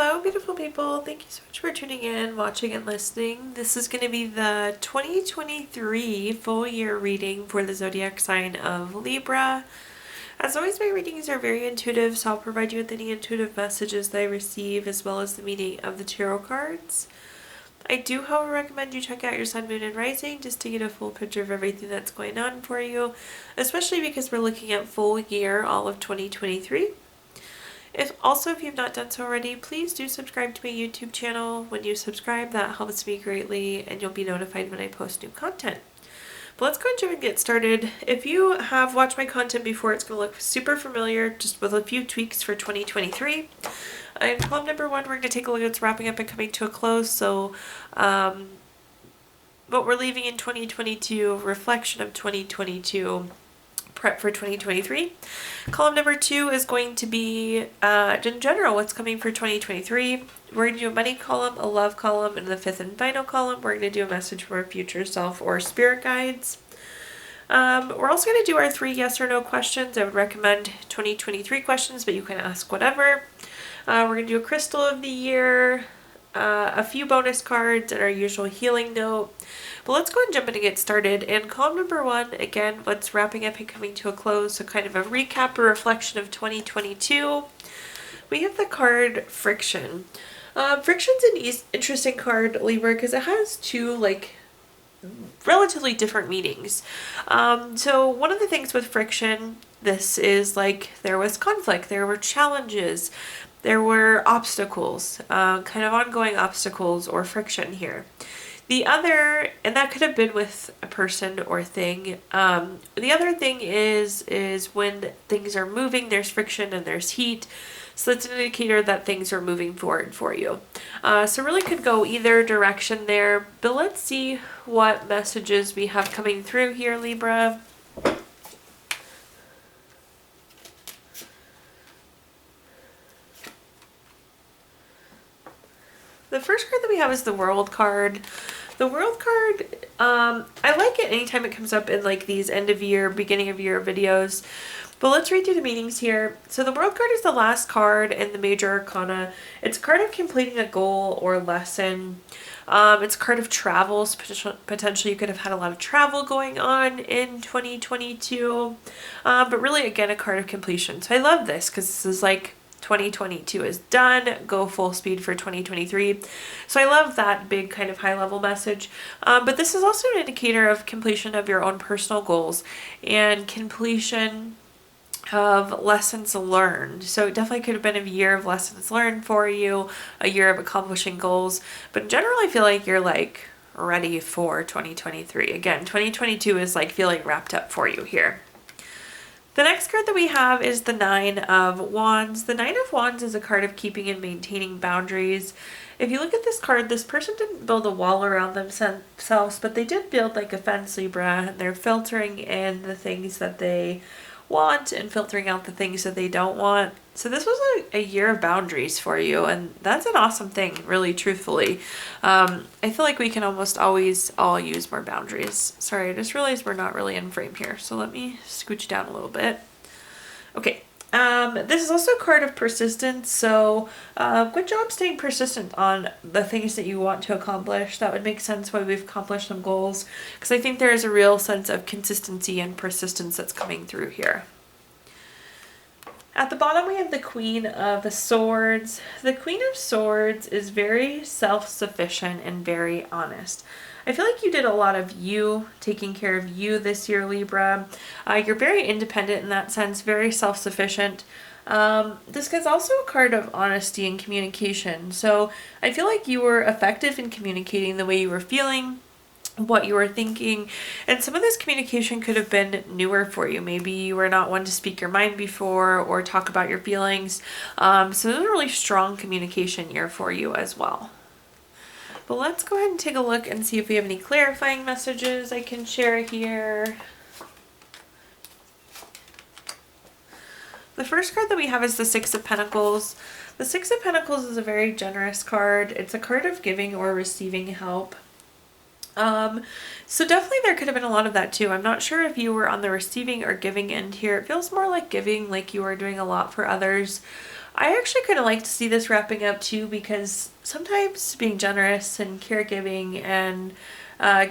Hello, beautiful people. Thank you so much for tuning in, watching, and listening. This is going to be the 2023 full year reading for the zodiac sign of Libra. As always, my readings are very intuitive, so I'll provide you with any intuitive messages that I receive, as well as the meaning of the tarot cards. I do, however, recommend you check out your sun, moon, and rising just to get a full picture of everything that's going on for you, especially because we're looking at full year, all of 2023. If you've not done so already, please do subscribe to my YouTube channel. When you subscribe, that helps me greatly, and you'll be notified when I post new content. But let's go ahead and get started. If you have watched my content before, it's going to look super familiar, just with a few tweaks for 2023. In column number 1, we're going to take a look at what's wrapping up and coming to a close. So, what we're leaving in 2022, reflection of 2022, prep for 2023. Column number 2 is going to be in general what's coming for 2023. We're going to do a money column, a love column, and the fifth and final column we're going to do a message from our future self or spirit guides. We're also going to do our 3 yes or no questions. I would recommend 2023 questions, but you can ask whatever. We're going to do a crystal of the year, a few bonus cards, and our usual healing note. But let's go and jump in and get started. And column number 1, again, what's wrapping up and coming to a close, so kind of a recap or reflection of 2022. We have the card Friction. Friction's an interesting card, Libra, because it has 2, relatively different meanings. So one of the things with friction, this is there was conflict, there were challenges, there were obstacles, kind of ongoing obstacles or friction here. The other, and that could have been with a person or thing, the other thing is when things are moving, there's friction and there's heat. So that's an indicator that things are moving forward for you. So really could go either direction there, but let's see what messages we have coming through here, Libra. The first card that we have is the World card. The World card, I like it anytime it comes up in these end of year, beginning of year videos. But let's read through the meanings here. So the World card is the last card in the major arcana. It's a card of completing a goal or lesson. It's a card of travels. Potentially you could have had a lot of travel going on in 2022. But really, again, a card of completion. So I love this because this is 2022 is done, go full speed for 2023. So I love that big kind of high level message. But this is also an indicator of completion of your own personal goals and completion of lessons learned. So it definitely could have been a year of lessons learned for you, a year of accomplishing goals. But in general, I feel like you're ready for 2023. Again, 2022 is feeling wrapped up for you here. The next card that we have is the 9 of Wands. The 9 of Wands is a card of keeping and maintaining boundaries. If you look at this card, this person didn't build a wall around themselves, but they did build a fence, Libra, and they're filtering in the things that they want and filtering out the things that they don't want. So this was a year of boundaries for you, and that's an awesome thing, really, truthfully. I feel like we can almost always all use more boundaries. Sorry, I just realized we're not really in frame here, so let me scooch down a little bit. Okay. This is also a card of persistence, so good job staying persistent on the things that you want to accomplish. That would make sense why we've accomplished some goals, because I think there is a real sense of consistency and persistence that's coming through here. At the bottom we have the Queen of Swords. The Queen of Swords is very self-sufficient and very honest. I feel like you did a lot of you, taking care of you this year, Libra. You're very independent in that sense, very self-sufficient. This is also a card of honesty and communication. So I feel like you were effective in communicating the way you were feeling, what you were thinking, and some of this communication could have been newer for you. Maybe you were not one to speak your mind before or talk about your feelings. So this is a really strong communication year for you as well. But let's go ahead and take a look and see if we have any clarifying messages I can share here. The first card that we have is the Six of Pentacles. The Six of Pentacles is a very generous card. It's a card of giving or receiving help. So definitely there could have been a lot of that too. I'm not sure if you were on the receiving or giving end here. It feels more like giving, like you are doing a lot for others. I actually kind of like to see this wrapping up too, because sometimes being generous and caregiving and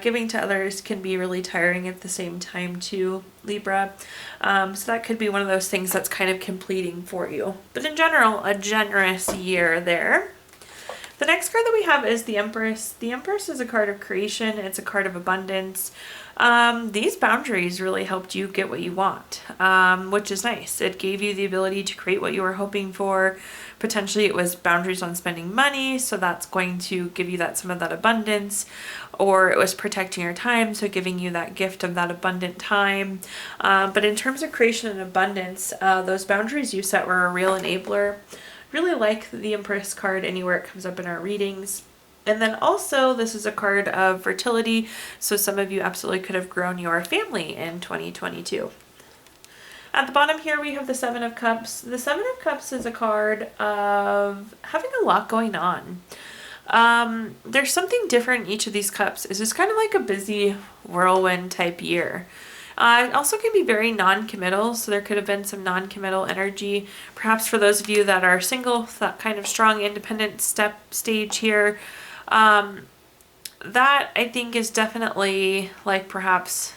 giving to others can be really tiring at the same time too, Libra. So that could be one of those things that's kind of completing for you. But in general, a generous year there. The next card that we have is the Empress. The Empress is a card of creation. It's a card of abundance. These boundaries really helped you get what you want, which is nice. It gave you the ability to create what you were hoping for. Potentially it was boundaries on spending money, so that's going to give you that some of that abundance. Or it was protecting your time, so giving you that gift of that abundant time. But in terms of creation and abundance, those boundaries you set were a real enabler. Really like the Empress card anywhere it comes up in our readings. And then also, this is a card of fertility, so some of you absolutely could have grown your family in 2022. At the bottom here, we have the Seven of Cups. The Seven of Cups is a card of having a lot going on. There's something different in each of these cups. It's just kind of like a busy whirlwind type year. It also can be very non-committal, so there could have been some non-committal energy. Perhaps for those of you that are single, that kind of strong independent stage here. That I think is definitely like perhaps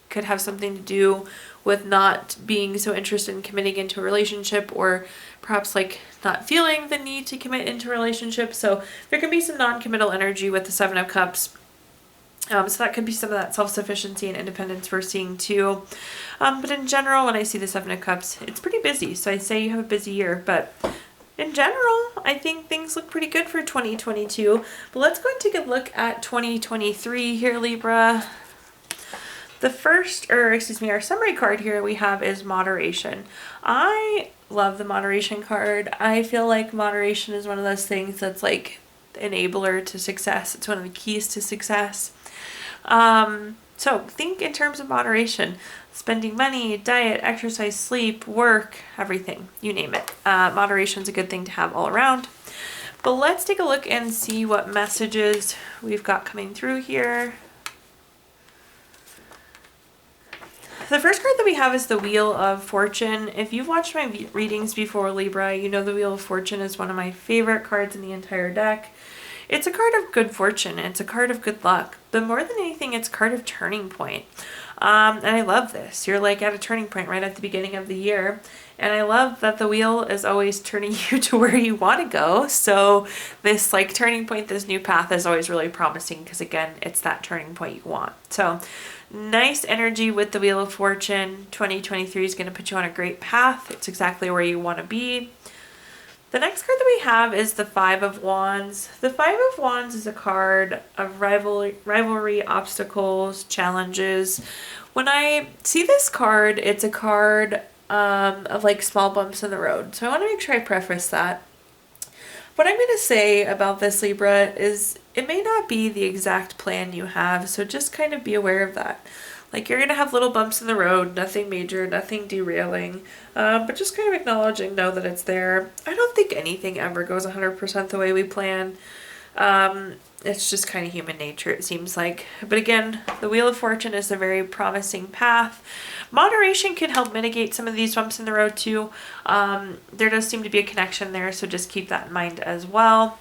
could have something to do with not being so interested in committing into a relationship, or perhaps like not feeling the need to commit into a relationship. So there can be some non-committal energy with the Seven of Cups. So that could be some of that self-sufficiency and independence we're seeing too. But in general, when I see the Seven of Cups, it's pretty busy. So I say you have a busy year, but in general, I think things look pretty good for 2022. But let's go and take a look at 2023 here, Libra. Our summary card here we have is moderation. I love the moderation card. I feel like moderation is one of those things that's like enabler to success. It's one of the keys to success. So think in terms of moderation, spending money, diet, exercise, sleep, work, everything, you name it. Moderation is a good thing to have all around. But let's take a look and see what messages we've got coming through here. The first card that we have is the Wheel of Fortune. If you've watched my readings before, Libra, you know the Wheel of Fortune is one of my favorite cards in the entire deck. It's a card of good fortune. It's a card of good luck. But more than anything, it's a card of turning point. And I love this. You're like at a turning point right at the beginning of the year. And I love that the wheel is always turning you to where you want to go. So this like turning point, this new path is always really promising because again, it's that turning point you want. So nice energy with the Wheel of Fortune. 2023 is going to put you on a great path. It's exactly where you want to be. The next card that we have is the Five of Wands. The Five of Wands is a card of rivalry, obstacles, challenges. When I see this card, it's a card of like small bumps in the road. So I want to make sure I preface that. What I'm going to say about this, Libra, is it may not be the exact plan you have, so just kind of be aware of that. Like you're going to have little bumps in the road, nothing major, nothing derailing, but just kind of acknowledge and know that it's there. I don't think anything ever goes 100% the way we plan. It's just kind of human nature, it seems like. But again, the Wheel of Fortune is a very promising path. Moderation can help mitigate some of these bumps in the road too. There does seem to be a connection there, so just keep that in mind as well.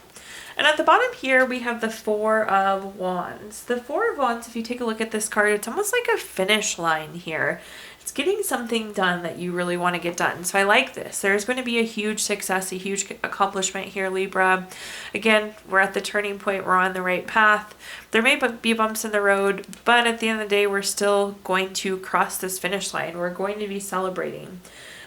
And at the bottom here, we have the Four of Wands. The Four of Wands, if you take a look at this card, it's almost like a finish line here. It's getting something done that you really want to get done. So I like this. There's going to be a huge success, a huge accomplishment here, Libra. Again, we're at the turning point. We're on the right path. There may be bumps in the road, but at the end of the day, we're still going to cross this finish line. We're going to be celebrating.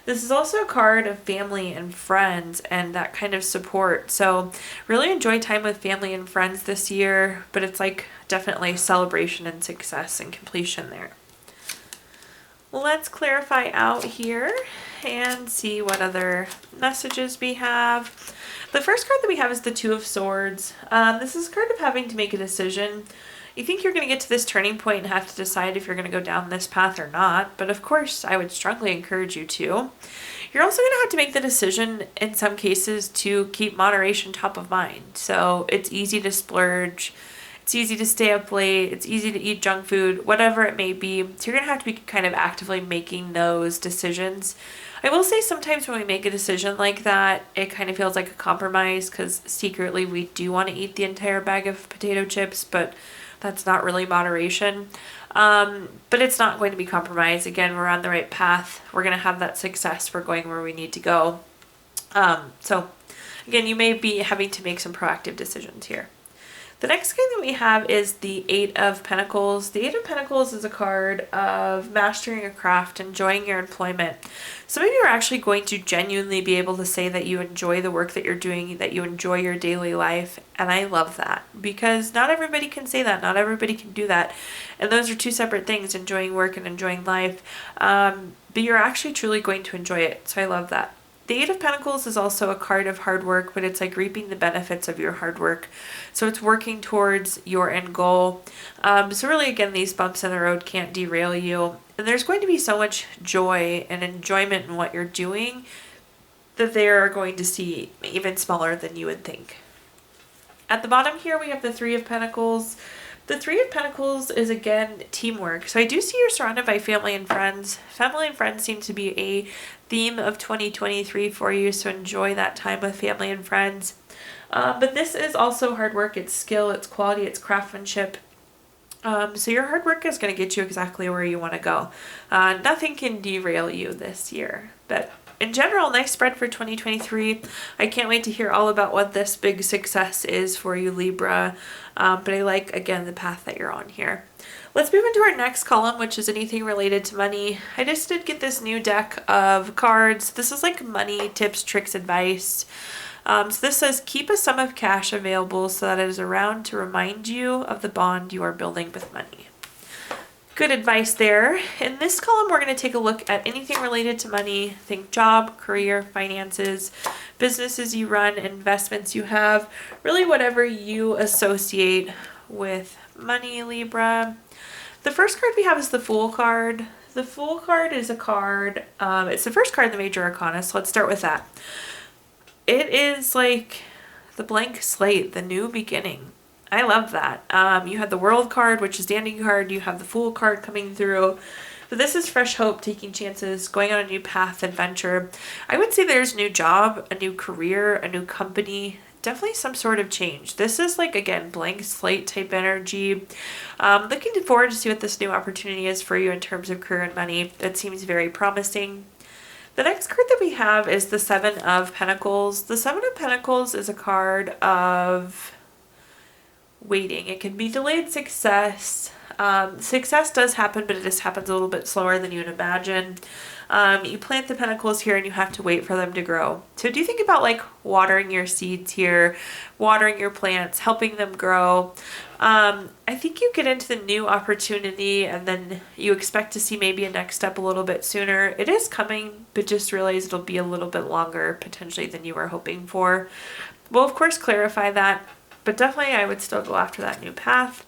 This is also a card of family and friends and that kind of support. So really enjoy time with family and friends this year, but it's like definitely celebration and success and completion there. Let's clarify out here and see what other messages we have. The first card that we have is the Two of Swords. This is a card of having to make a decision. You think you're going to get to this turning point and have to decide if you're going to go down this path or not, but of course I would strongly encourage you to. You're also going to have to make the decision in some cases to keep moderation top of mind. So it's easy to splurge. It's It's easy to stay up late. It's easy to eat junk food, whatever it may be. So you're going to have to be kind of actively making those decisions. I will say sometimes when we make a decision like that, it kind of feels like a compromise because secretly we do want to eat the entire bag of potato chips, but that's not really moderation. But it's not going to be compromise. Again, we're on the right path. We're going to have that success. We're going where we need to go. So again, you may be having to make some proactive decisions here. The next card that we have is the Eight of Pentacles. The Eight of Pentacles is a card of mastering a craft, enjoying your employment. Some of you are actually going to genuinely be able to say that you enjoy the work that you're doing, that you enjoy your daily life. And I love that because not everybody can say that. Not everybody can do that. And those are two separate things, enjoying work and enjoying life. But you're actually truly going to enjoy it. So I love that. The Eight of Pentacles is also a card of hard work, but it's like reaping the benefits of your hard work. So it's working towards your end goal. So really, again, these bumps in the road can't derail you. And there's going to be so much joy and enjoyment in what you're doing that they are going to see even smaller than you would think. At the bottom here, we have the Three of Pentacles. The Three of Pentacles is, again, teamwork. So I do see you're surrounded by family and friends. Family and friends seem to be a theme of 2023 for you, so enjoy that time with family and friends. But this is also hard work. It's skill, it's quality, it's craftsmanship. So your hard work is going to get you exactly where you want to go. Nothing can derail you this year. But in general, nice spread for 2023. I can't wait to hear all about what this big success is for you, Libra. But I like, again, the path that you're on here. Let's move into our next column, which is anything related to money. I just did get this new deck of cards. This is like money tips, tricks, advice. So this says, keep a sum of cash available so that it is around to remind you of the bond you are building with money. Good advice there. In this column, we're going to take a look at anything related to money. Think job, career, finances, businesses you run, investments you have, really whatever you associate with money, Libra. The first card we have is the Fool card. The Fool card is a card, it's the first card in the Major Arcana, so let's start with that. It is like the blank slate, the new beginning. I love that. You have the World card, which is the ending card. You have the Fool card coming through. But this is fresh hope, taking chances, going on a new path, adventure. I would say there's a new job, a new career, a new company, definitely some sort of change. This is like, again, blank slate type energy. Looking forward to see what this new opportunity is for you in terms of career and money. It seems very promising. The next card that we have is the Seven of Pentacles. The Seven of Pentacles is a card of waiting. It can be delayed success. Success does happen, but it just happens a little bit slower than you would imagine. You plant the pentacles here and you have to wait for them to grow. So do you think about like watering your seeds here, watering your plants, helping them grow? I think you get into the new opportunity and then you expect to see maybe a next step a little bit sooner. It is coming, but just realize it'll be a little bit longer potentially than you were hoping for. We'll of course clarify that, but definitely I would still go after that new path.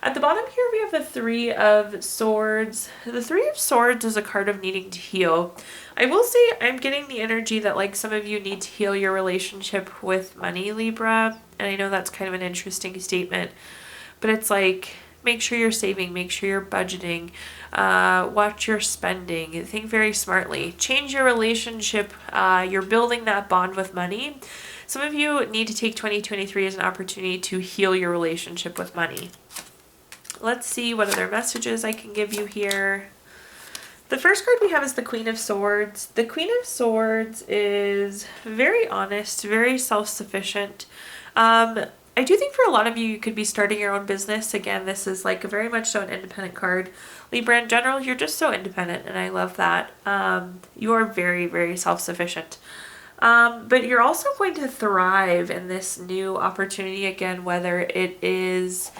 At the bottom here, we have the Three of Swords. The Three of Swords is a card of needing to heal. I will say I'm getting the energy that like some of you need to heal your relationship with money, Libra. And I know that's kind of an interesting statement, but it's like, make sure you're saving, make sure you're budgeting, watch your spending, think very smartly, change your relationship. You're building that bond with money. Some of you need to take 2023 as an opportunity to heal your relationship with money. Let's see what other messages I can give you here. The first card we have is the Queen of Swords. The Queen of Swords is very honest, very self-sufficient. I do think for a lot of you, you could be starting your own business. Again, this is like a very much so an independent card. Libra, in general, you're just so independent, and I love that. You are very, very self-sufficient. But you're also going to thrive in this new opportunity, again, whether it is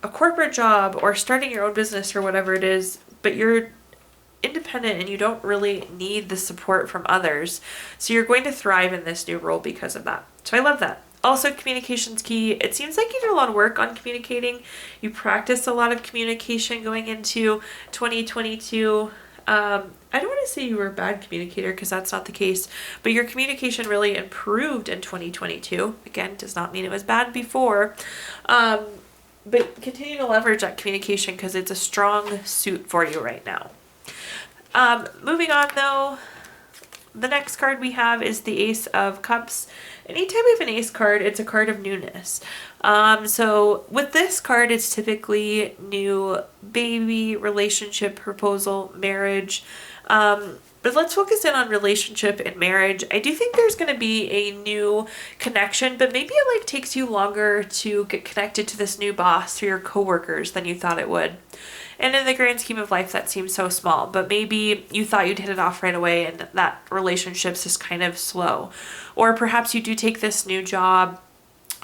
a corporate job or starting your own business or whatever it is, but you're independent and you don't really need the support from others. So you're going to thrive in this new role because of that. So I love that. Also, communication's key. It seems like you do a lot of work on communicating. You practice a lot of communication going into 2022. I don't want to say you were a bad communicator because that's not the case, but your communication really improved in 2022. Again, does not mean it was bad before. But continue to leverage that communication because it's a strong suit for you right now. Moving on though, the next card we have is the Ace of Cups. Anytime we have an ace card, it's a card of newness. So with this card, it's typically new baby, relationship, proposal, marriage. But let's focus in on relationship and marriage. I do think there's going to be a new connection, but maybe it like takes you longer to get connected to this new boss or your coworkers than you thought it would. And in the grand scheme of life, that seems so small, but maybe you thought you'd hit it off right away and that relationship's just kind of slow. Or perhaps you do take this new job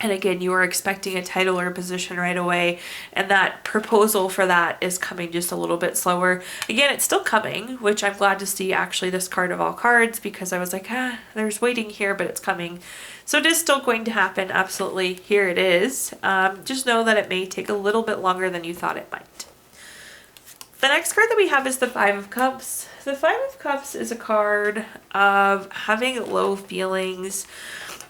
and again, you were expecting a title or a position right away, and that proposal for that is coming just a little bit slower. Again, it's still coming, which I'm glad to see actually this card of all cards, because I was like, there's waiting here, but it's coming. So it is still going to happen, absolutely. Here it is. Just know that it may take a little bit longer than you thought it might. The next card that we have is the Five of Cups. The Five of Cups is a card of having low feelings,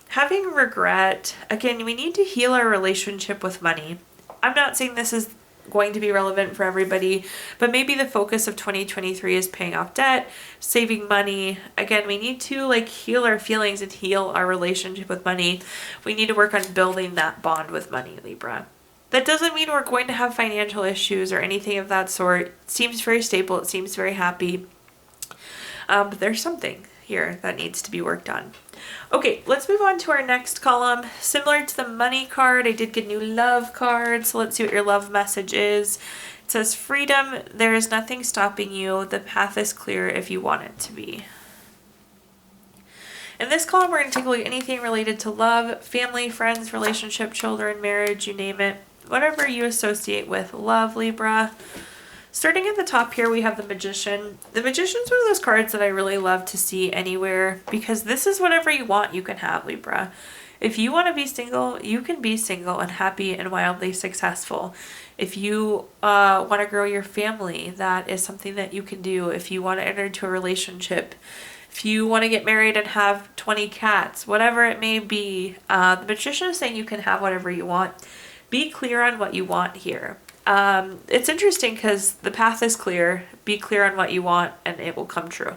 having regret. Again, we need to heal our relationship with money. I'm not saying this is going to be relevant for everybody, but maybe the focus of 2023 is paying off debt, saving money. Again, we need to like heal our feelings and heal our relationship with money. We need to work on building that bond with money, Libra. That doesn't mean we're going to have financial issues or anything of that sort. It seems very stable. It seems very happy. But there's something here that needs to be worked on. Okay, let's move on to our next column. Similar to the money card, I did get a new love card. So let's see what your love message is. It says, freedom, there is nothing stopping you. The path is clear if you want it to be. In this column, we're going to take a look at anything related to love, family, friends, relationship, children, marriage, you name it. Whatever you associate with love, Libra. Starting at the top here, we have the Magician. The Magician is one of those cards that I really love to see anywhere because this is whatever you want, you can have, Libra. If you want to be single, you can be single and happy and wildly successful. If you want to grow your family, that is something that you can do. If you want to enter into a relationship, if you want to get married and have 20 cats, whatever it may be, the Magician is saying you can have whatever you want. Be clear on what you want here. It's interesting because the path is clear. Be clear on what you want and it will come true.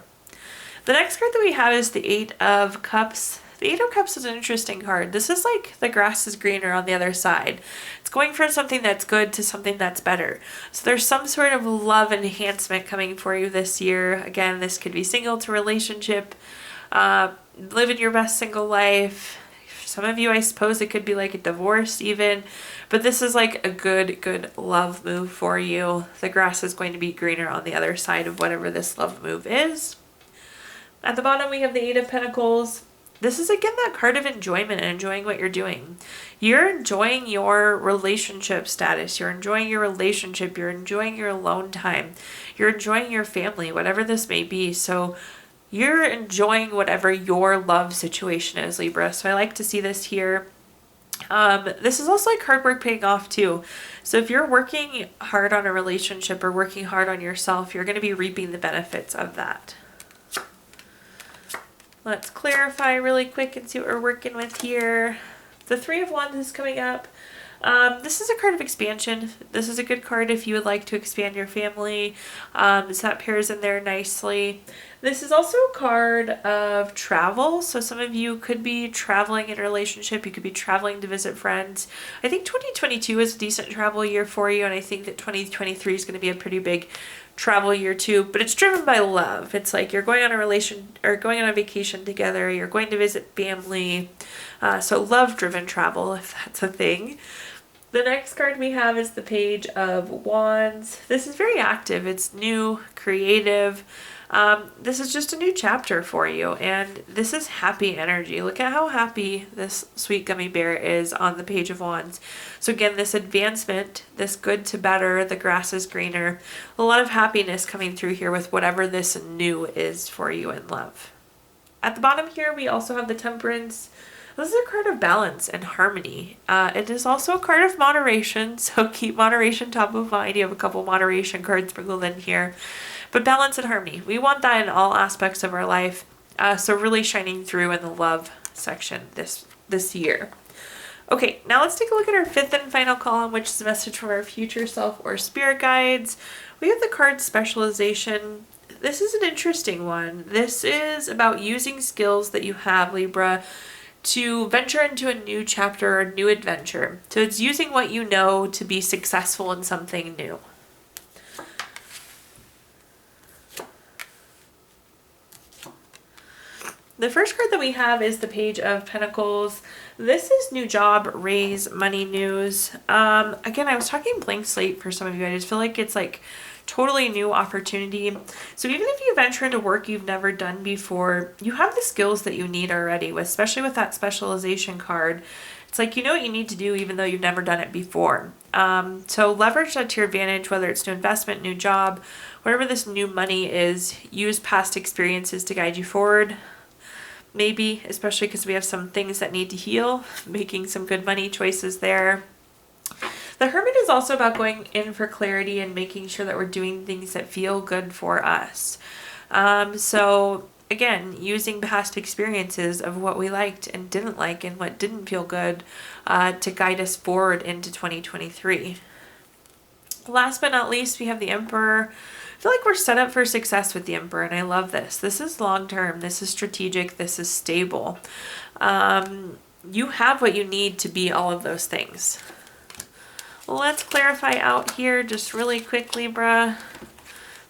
The next card that we have is the Eight of Cups. The Eight of Cups is an interesting card. This is like the grass is greener on the other side. It's going from something that's good to something that's better. So there's some sort of love enhancement coming for you this year. Again, this could be single to relationship, living your best single life. Some of you, I suppose it could be like a divorce even, but this is like a good love move for you. The grass is going to be greener on the other side of whatever this love move is. At the bottom, we have the Eight of Pentacles. This is again that card of enjoyment and enjoying what you're doing. You're enjoying your relationship status. You're enjoying your relationship. You're enjoying your alone time. You're enjoying your family, whatever this may be. So you're enjoying whatever your love situation is, Libra. So I like to see this here. This is also like hard work paying off too. So if you're working hard on a relationship or working hard on yourself, you're going to be reaping the benefits of that. Let's clarify really quick and see what we're working with here. The Three of Wands is coming up. This is a card of expansion. This is a good card if you would like to expand your family. So that pairs in there nicely. This is also a card of travel. So some of you could be traveling in a relationship. You could be traveling to visit friends. I think 2022 is a decent travel year for you. And I think that 2023 is going to be a pretty big travel year too. But it's driven by love. It's like you're going on a vacation together. You're going to visit family. So love-driven travel, if that's a thing. The next card we have is the Page of Wands. This is very active. It's new, creative. This is just a new chapter for you, and this is happy energy. Look at how happy this sweet gummy bear is on the Page of Wands. So again, this advancement, this good to better, the grass is greener. A lot of happiness coming through here with whatever this new is for you in love. At the bottom here, we also have the Temperance. This is a card of balance and harmony. It is also a card of moderation, so keep moderation top of mind. You have a couple moderation cards sprinkled in here. but balance and harmony. We want that in all aspects of our life. So really shining through in the love section this year. Okay, now let's take a look at our fifth and final column, which is a message from our future self or spirit guides. We have the card specialization. This is an interesting one. This is about using skills that you have, Libra, to venture into a new chapter or a new adventure. So it's using what you know to be successful in something new. The first card that we have is the Page of Pentacles. This is new job, raise, money news. Again, I was talking blank slate for some of you. I just feel like it's like totally new opportunity. So even if you venture into work you've never done before, you have the skills that you need already, especially with that specialization card. It's like you know what you need to do even though you've never done it before. So leverage that to your advantage, whether it's new investment, new job, whatever this new money is, use past experiences to guide you forward. Maybe, especially because we have some things that need to heal, making some good money choices there. The Hermit is also about going in for clarity and making sure that we're doing things that feel good for us. So again, using past experiences of what we liked and didn't like and what didn't feel good to guide us forward into 2023. Last but not least, we have the Emperor. I feel like we're set up for success with the Emperor, and I love this. This is long-term. This is strategic. This is stable. You have what you need to be all of those things. Let's clarify out here just really quick, Libra.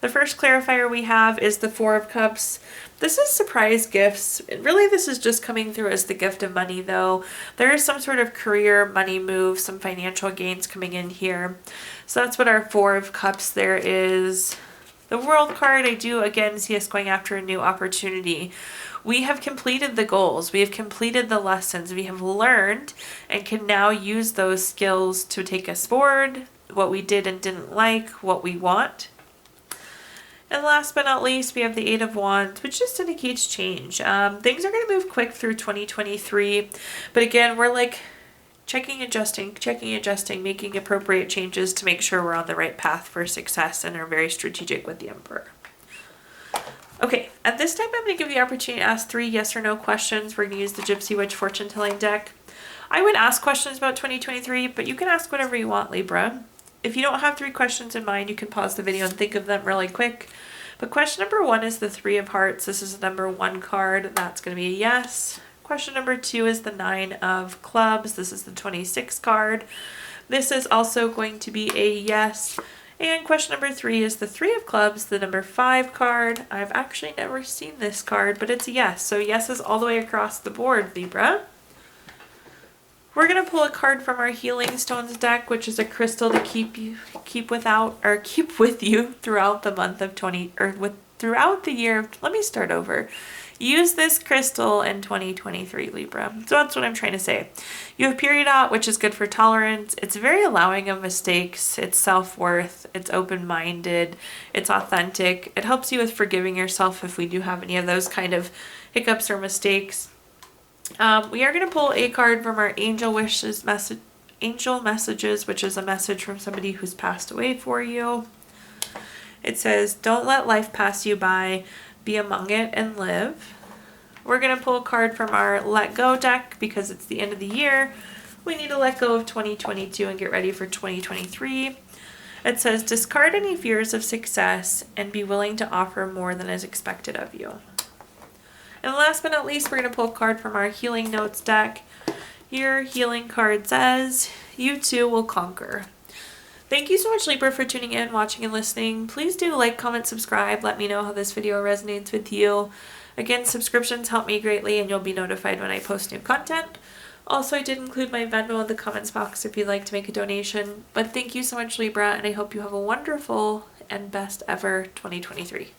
The first clarifier we have is the Four of Cups. This is surprise gifts. Really, this is just coming through as the gift of money, though. There is some sort of career money move, some financial gains coming in here. So that's what our Four of Cups there is. The World card, I do again see us going after a new opportunity. We have completed the goals. We have completed the lessons. We have learned and can now use those skills to take us forward, what we did and didn't like, what we want. And last but not least, we have the Eight of Wands, which just indicates change. Things are going to move quick through 2023. But again, we're like checking, adjusting, making appropriate changes to make sure we're on the right path for success and are very strategic with the Emperor. Okay, at this time, I'm going to give you the opportunity to ask 3 yes or no questions. We're going to use the Gypsy Witch fortune telling deck. I would ask questions about 2023, but you can ask whatever you want, Libra. If you don't have 3 questions in mind, you can pause the video and think of them really quick. But question number 1 is the Three of Hearts. This is the number 1 card. That's going to be a yes. Question number 2 is the Nine of Clubs. This is the 26 card. This is also going to be a yes. And question number 3 is the Three of Clubs, the number 5 card. I've actually never seen this card, but it's a yes. So yeses all the way across the board, Libra. We're going to pull a card from our Healing Stones deck, which is a crystal to keep with you throughout the month of throughout the year. Let me start over. Use this crystal in 2023, Libra. So that's what I'm trying to say. You have Peridot, which is good for tolerance. It's very allowing of mistakes. It's self-worth. It's open-minded. It's authentic. It helps you with forgiving yourself if we do have any of those kind of hiccups or mistakes. We are going to pull a card from our Angel Messages, which is a message from somebody who's passed away for you. It says, don't let life pass you by. Be among it and live. We're going to pull a card from our Let Go deck because it's the end of the year. We need to let go of 2022 and get ready for 2023. It says, discard any fears of success and be willing to offer more than is expected of you. And last but not least, we're going to pull a card from our Healing Notes deck. Your healing card says, you too will conquer. Thank you so much, Libra, for tuning in, watching, and listening. Please do like, comment, subscribe. Let me know how this video resonates with you. Again, subscriptions help me greatly, and you'll be notified when I post new content. Also, I did include my Venmo in the comments box if you'd like to make a donation. But thank you so much, Libra, and I hope you have a wonderful and best ever 2023.